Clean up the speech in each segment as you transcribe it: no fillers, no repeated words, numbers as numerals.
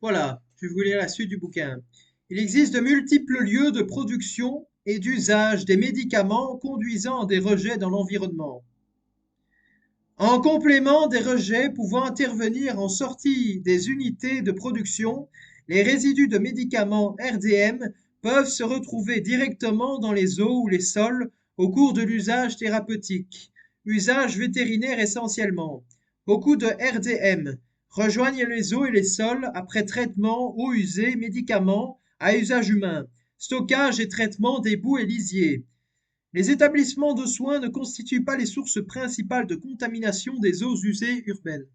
Voilà, je vais vous lire la suite du bouquin. Il existe de multiples lieux de production et d'usage des médicaments conduisant à des rejets dans l'environnement. En complément des rejets pouvant intervenir en sortie des unités de production, les résidus de médicaments RDM peuvent se retrouver directement dans les eaux ou les sols au cours de l'usage thérapeutique, usage vétérinaire essentiellement. Beaucoup de RDM rejoignent les eaux et les sols après traitement, eau usée, médicaments à usage humain, stockage et traitement des boues et lisiers. Les établissements de soins ne constituent pas les sources principales de contamination des eaux usées urbaines.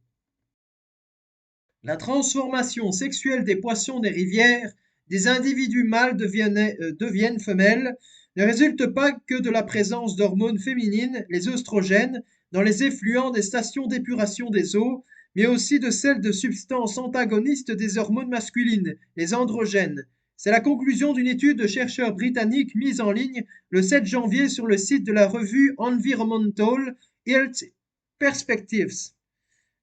La transformation sexuelle des poissons des rivières, des individus mâles deviennent femelles, ne résulte pas que de la présence d'hormones féminines, les œstrogènes, dans les effluents des stations d'épuration des eaux, mais aussi de celle de substances antagonistes des hormones masculines, les androgènes. C'est la conclusion d'une étude de chercheurs britanniques mise en ligne le 7 janvier sur le site de la revue Environmental Health Perspectives.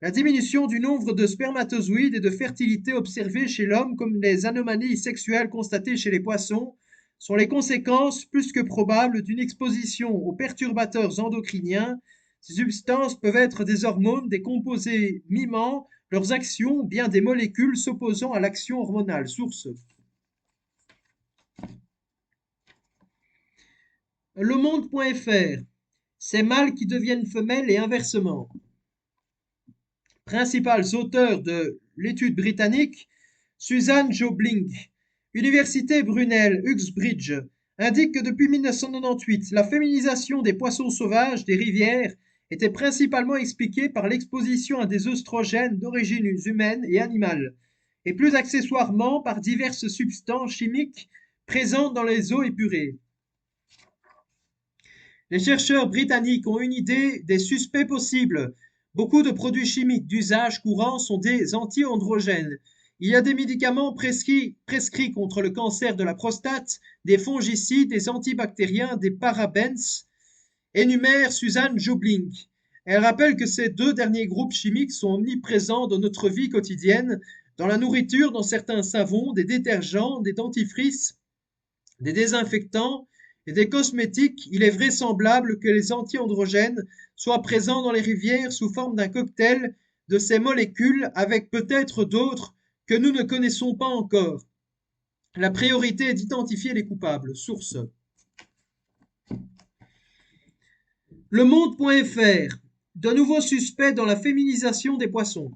La diminution du nombre de spermatozoïdes et de fertilité observée chez l'homme, comme les anomalies sexuelles constatées chez les poissons, sont les conséquences plus que probables d'une exposition aux perturbateurs endocriniens. Ces substances peuvent être des hormones, des composés mimant leurs actions, ou bien des molécules s'opposant à l'action hormonale. Source. Lemonde.fr. Ces mâles qui deviennent femelles et inversement. Principaux auteurs de l'étude britannique, Susan Jobling, Université Brunel, Uxbridge, indique que depuis 1998, la féminisation des poissons sauvages des rivières était principalement expliquée par l'exposition à des œstrogènes d'origine humaine et animale, et plus accessoirement par diverses substances chimiques présentes dans les eaux épurées. Les chercheurs britanniques ont une idée des suspects possibles. Beaucoup de produits chimiques d'usage courant sont des anti-androgènes. Il y a des médicaments prescrits contre le cancer de la prostate, des fongicides, des antibactériens, des parabens, énumère Suzanne Jobling. Elle rappelle que ces deux derniers groupes chimiques sont omniprésents dans notre vie quotidienne, dans la nourriture, dans certains savons, des détergents, des dentifrices, des désinfectants et des cosmétiques. Il est vraisemblable que les anti-androgènes soient présents dans les rivières sous forme d'un cocktail de ces molécules avec peut-être d'autres que nous ne connaissons pas encore. La priorité est d'identifier les coupables. Source. Le Monde.fr. De nouveaux suspects dans la féminisation des poissons.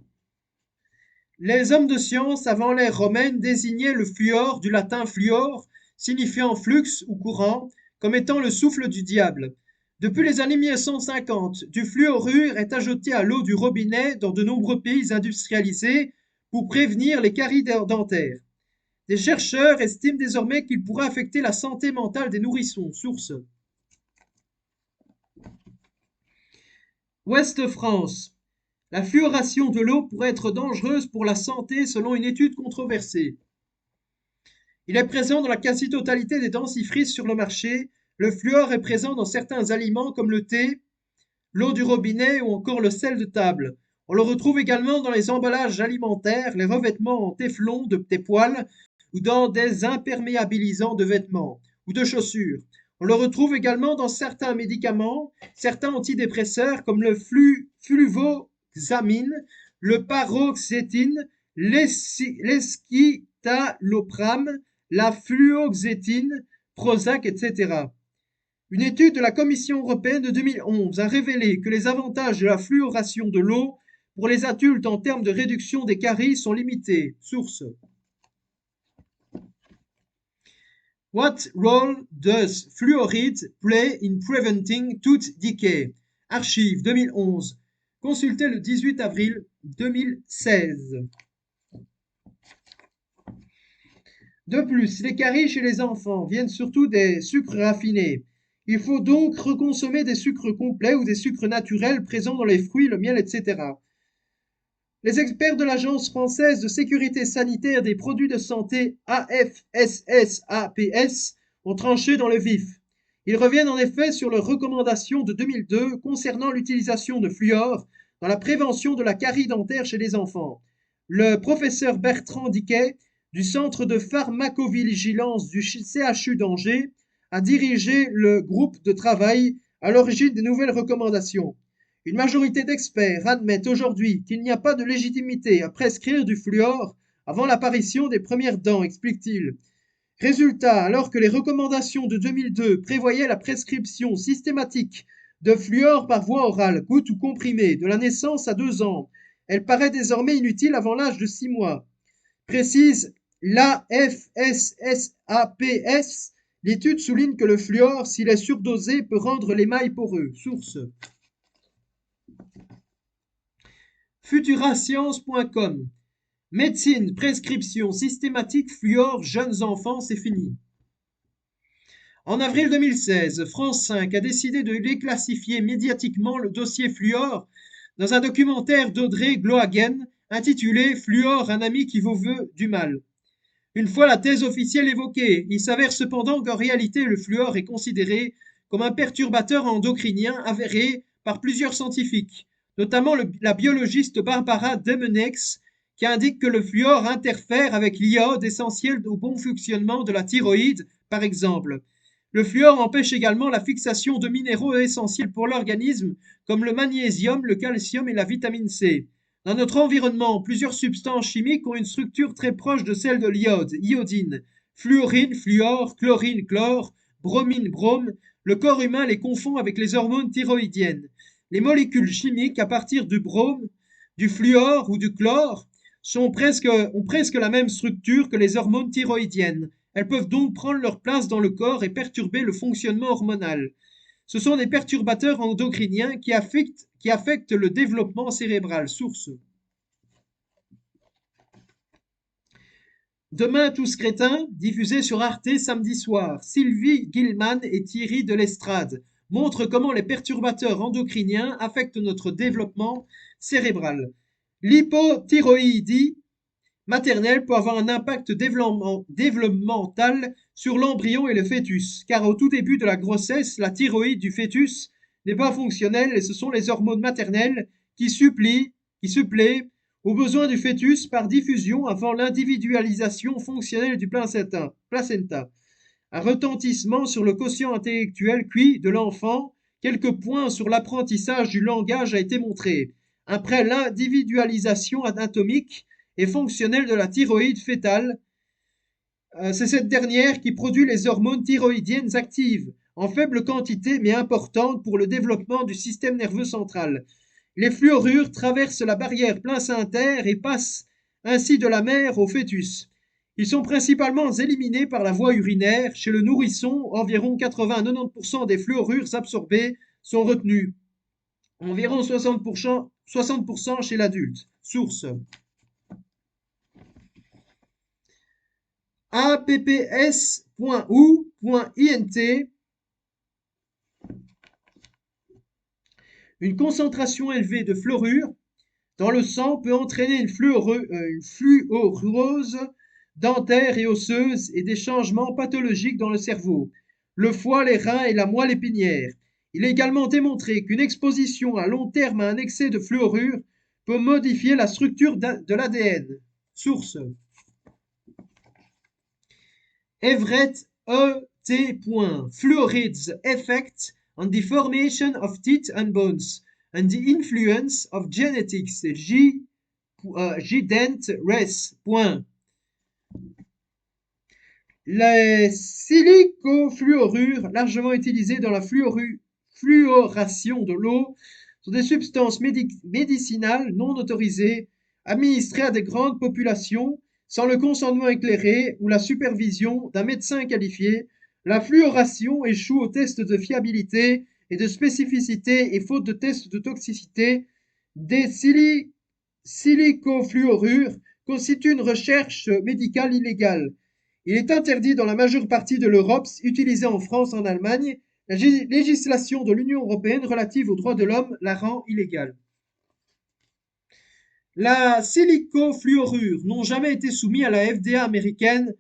Les hommes de science avant l'ère romaine désignaient le fluor, du latin fluor, signifiant flux ou courant, comme étant le souffle du diable. Depuis les années 1950, du fluorure est ajouté à l'eau du robinet dans de nombreux pays industrialisés pour prévenir les caries dentaires. Des chercheurs estiment désormais qu'il pourrait affecter la santé mentale des nourrissons. Source. Ouest France. La fluoration de l'eau pourrait être dangereuse pour la santé selon une étude controversée. Il est présent dans la quasi-totalité des dentifrices sur le marché. Le fluor est présent dans certains aliments comme le thé, l'eau du robinet ou encore le sel de table. On le retrouve également dans les emballages alimentaires, les revêtements en téflon des poêles ou dans des imperméabilisants de vêtements ou de chaussures. On le retrouve également dans certains médicaments, certains antidépresseurs comme le fluvoxamine, le paroxétine, l'escitalopram, la fluoxétine, Prozac, etc. Une étude de la Commission européenne de 2011 a révélé que les avantages de la fluoration de l'eau pour les adultes en termes de réduction des caries sont limités. Source. What role does fluoride play in preventing tooth decay? Archive 2011. Consulté le 18 avril 2016. De plus, les caries chez les enfants viennent surtout des sucres raffinés. Il faut donc reconsommer des sucres complets ou des sucres naturels présents dans les fruits, le miel, etc. Les experts de l'Agence française de sécurité sanitaire des produits de santé AFSSAPS ont tranché dans le vif. Ils reviennent en effet sur leurs recommandations de 2002 concernant l'utilisation de fluor dans la prévention de la carie dentaire chez les enfants. Le professeur Bertrand Diquet, du Centre de pharmacovigilance du CHU d'Angers, a dirigé le groupe de travail à l'origine des nouvelles recommandations. Une majorité d'experts admettent aujourd'hui qu'il n'y a pas de légitimité à prescrire du fluor avant l'apparition des premières dents, explique-t-il. Résultat, alors que les recommandations de 2002 prévoyaient la prescription systématique de fluor par voie orale, goutte ou comprimée, de la naissance à 2 ans, elle paraît désormais inutile avant l'âge de 6 mois. Précise l'AFSSAPS, l'étude souligne que le fluor, s'il est surdosé, peut rendre l'émail poreux. Source futurascience.com. Médecine, prescription systématique fluor, jeunes enfants, c'est fini. En avril 2016, France 5 a décidé de déclassifier médiatiquement le dossier fluor dans un documentaire d'Audrey Glohagen intitulé Fluor, un ami qui vous veut du mal. Une fois la thèse officielle évoquée, il s'avère cependant qu'en réalité le fluor est considéré comme un perturbateur endocrinien avéré par plusieurs scientifiques, notamment la biologiste Barbara Demenex, qui indique que le fluor interfère avec l'iode essentiel au bon fonctionnement de la thyroïde, par exemple. Le fluor empêche également la fixation de minéraux essentiels pour l'organisme, comme le magnésium, le calcium et la vitamine C. Dans notre environnement, plusieurs substances chimiques ont une structure très proche de celle de l'iode, iodine, fluorine, fluor, chlorine, chlore, bromine, brome. Le corps humain les confond avec les hormones thyroïdiennes. Les molécules chimiques à partir du brome, du fluor ou du chlore ont presque la même structure que les hormones thyroïdiennes. Elles peuvent donc prendre leur place dans le corps et perturber le fonctionnement hormonal. Ce sont des perturbateurs endocriniens qui affectent le développement cérébral. Source Demain tous crétins, diffusé sur Arte samedi soir. Sylvie Gilman et Thierry Delestrade montrent comment les perturbateurs endocriniens affectent notre développement cérébral. L'hypothyroïdie maternelle peut avoir un impact développemental sur l'embryon et le fœtus, car au tout début de la grossesse, la thyroïde du fœtus n'est pas fonctionnelle et ce sont les hormones maternelles qui suppléent aux besoins du fœtus par diffusion avant l'individualisation fonctionnelle du placenta. Un retentissement sur le quotient intellectuel QI de l'enfant, quelques points sur l'apprentissage du langage a été montré. Après l'individualisation anatomique et fonctionnelle de la thyroïde fœtale, c'est cette dernière qui produit les hormones thyroïdiennes actives, en faible quantité mais importante pour le développement du système nerveux central. Les fluorures traversent la barrière placentaire et passent ainsi de la mère au fœtus. Ils sont principalement éliminés par la voie urinaire. Chez le nourrisson, environ 80 à 90% des fluorures absorbées sont retenues. Environ 60% chez l'adulte. Source apps.ou.int. Une concentration élevée de fluorure dans le sang peut entraîner une fluorose dentaire et osseuse et des changements pathologiques dans le cerveau, le foie, les reins et la moelle épinière. Il est également démontré qu'une exposition à long terme à un excès de fluorure peut modifier la structure de l'ADN. Source Everett E.T. Fluoride's effect on the formation of teeth and bones and the influence of genetics. J. Dent Res. Les silicofluorures, largement utilisées dans la fluoration de l'eau, sont des substances médicinales non autorisées, administrées à de grandes populations, sans le consentement éclairé ou la supervision d'un médecin qualifié. La fluoration échoue aux tests de fiabilité et de spécificité et faute de tests de toxicité. Des silicofluorures constituent une recherche médicale illégale. Il est interdit dans la majeure partie de l'Europe, utilisé en France et en Allemagne. La législation de l'Union européenne relative aux droits de l'homme la rend illégale. La silicofluorure n'ont jamais été soumis à la FDA américaine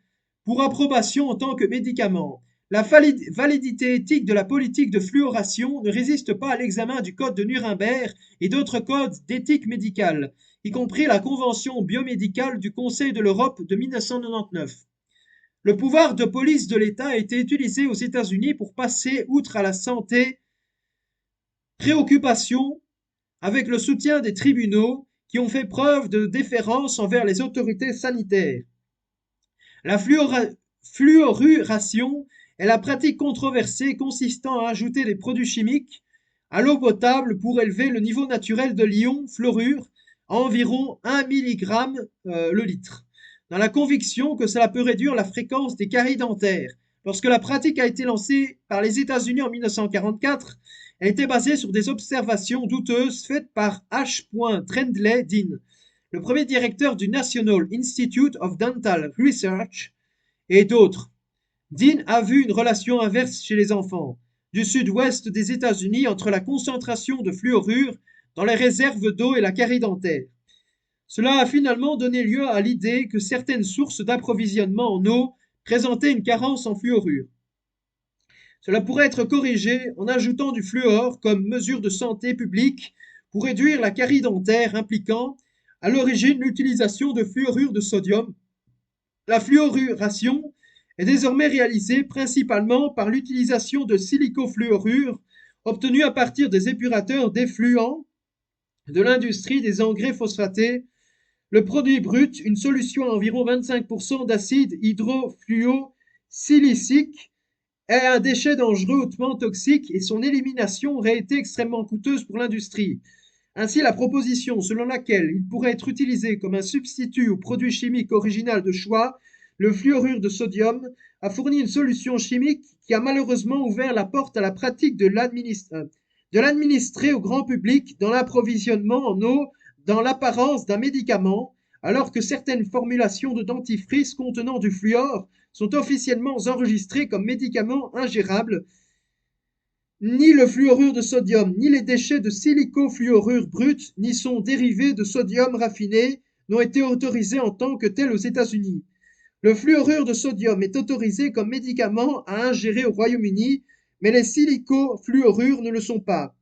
pour approbation en tant que médicament. La validité éthique de la politique de fluoration ne résiste pas à l'examen du code de Nuremberg et d'autres codes d'éthique médicale. y compris la Convention biomédicale du Conseil de l'Europe de 1999. Le pouvoir de police de l'État a été utilisé aux États-Unis pour passer outre à la santé préoccupation avec le soutien des tribunaux qui ont fait preuve de déférence envers les autorités sanitaires. La fluoruration est la pratique controversée consistant à ajouter des produits chimiques à l'eau potable pour élever le niveau naturel de l'ion fluorure à environ 1 mg le litre, dans la conviction que cela peut réduire la fréquence des caries dentaires. Lorsque la pratique a été lancée par les États-Unis en 1944, elle était basée sur des observations douteuses faites par H. Trendley Dean, le premier directeur du National Institute of Dental Research, et d'autres. Dean a vu une relation inverse chez les enfants du sud-ouest des États-Unis entre la concentration de fluorure dans les réserves d'eau et la carie dentaire. Cela a finalement donné lieu à l'idée que certaines sources d'approvisionnement en eau présentaient une carence en fluorure. Cela pourrait être corrigé en ajoutant du fluor comme mesure de santé publique pour réduire la carie dentaire impliquant à l'origine l'utilisation de fluorure de sodium. La fluoruration est désormais réalisée principalement par l'utilisation de silicofluorure obtenue à partir des épurateurs d'effluents de l'industrie des engrais phosphatés. Le produit brut, une solution à environ 25% d'acide hydrofluosilicique, est un déchet dangereux hautement toxique et son élimination aurait été extrêmement coûteuse pour l'industrie. Ainsi, la proposition selon laquelle il pourrait être utilisé comme un substitut au produit chimique original de choix, le fluorure de sodium, a fourni une solution chimique qui a malheureusement ouvert la porte à la pratique de l'administrer au grand public dans l'approvisionnement en eau dans l'apparence d'un médicament, alors que certaines formulations de dentifrice contenant du fluor sont officiellement enregistrées comme médicaments ingérables. Ni le fluorure de sodium, ni les déchets de silicofluorure brut, ni son dérivé de sodium raffiné n'ont été autorisés en tant que tels aux États-Unis. Le fluorure de sodium est autorisé comme médicament à ingérer au Royaume-Uni, mais les silicofluorures ne le sont pas.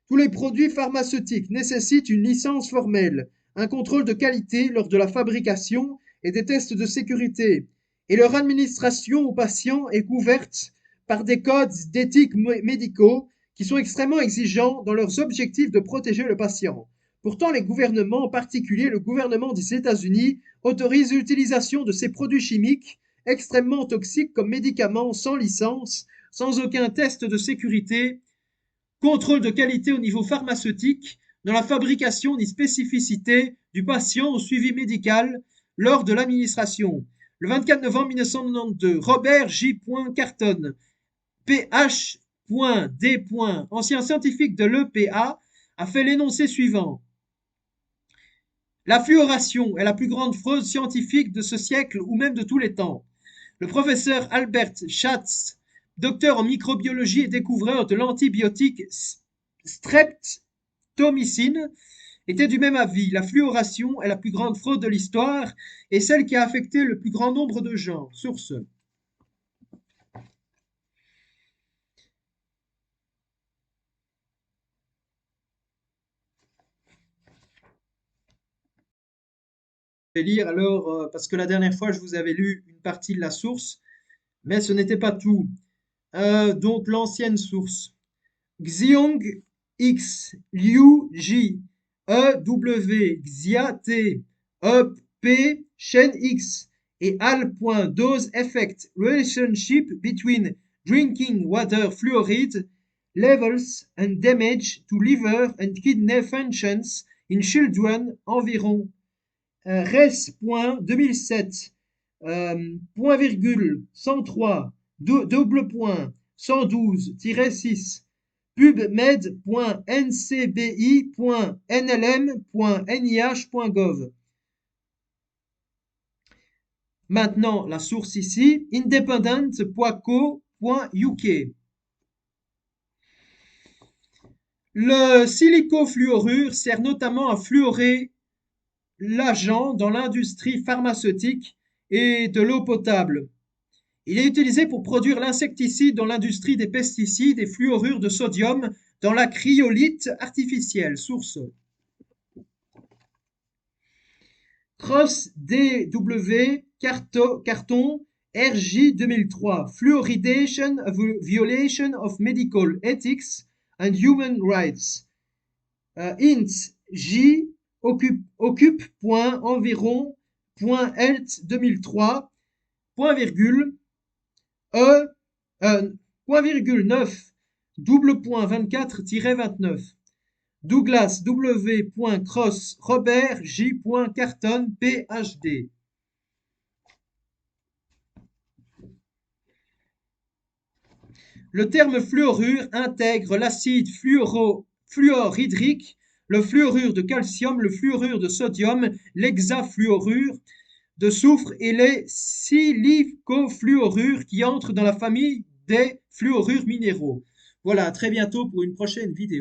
Tous les produits pharmaceutiques nécessitent une licence formelle, un contrôle de qualité lors de la fabrication et des tests de sécurité, et leur administration aux patients est couverte par des codes d'éthique médicaux qui sont extrêmement exigeants dans leurs objectifs de protéger le patient. Pourtant, les gouvernements, en particulier le gouvernement des États-Unis, autorisent l'utilisation de ces produits chimiques extrêmement toxiques comme médicaments sans licence, sans aucun test de sécurité, contrôle de qualité au niveau pharmaceutique, dans la fabrication ni spécificité du patient au suivi médical lors de l'administration. Le 24 novembre 1992, Robert J. Carton, Ph.D. ancien scientifique de l'EPA, a fait l'énoncé suivant. La fluoration est la plus grande fraude scientifique de ce siècle ou même de tous les temps. Le professeur Albert Schatz, docteur en microbiologie et découvreur de l'antibiotique streptomycine, était du même avis. La fluoration est la plus grande fraude de l'histoire et celle qui a affecté le plus grand nombre de gens. Source. Je vais lire alors, parce que la dernière fois, je vous avais lu une partie de la source, mais ce n'était pas tout. Donc, l'ancienne source. Xiong X, Liu Ji, W, Xia T, Up P, Shen X et Al.Dose Effect Relationship between drinking water fluoride levels and damage to liver and kidney functions in children environ. Res.2007, point virgule 103, double point 112-6, pubmed.ncbi.nlm.nih.gov. Maintenant, la source ici, independent.co.uk. Le silicofluorure sert notamment à fluorer l'agent dans l'industrie pharmaceutique et de l'eau potable. Il est utilisé pour produire l'insecticide dans l'industrie des pesticides et fluorure de sodium dans la cryolite artificielle. Source. Cross DW Carton RJ 2003 Fluoridation a violation of medical ethics and human rights. Int J occupe, .environ.health 2003 point virgule E point virgule 9 double point 24-29 Douglas W. Cross Robert J. Carton PhD. Le terme fluorure intègre l'acide fluorhydrique, le fluorure de calcium, le fluorure de sodium, l'hexafluorure de soufre et les silicofluorures qui entrent dans la famille des fluorures minéraux. Voilà, à très bientôt pour une prochaine vidéo.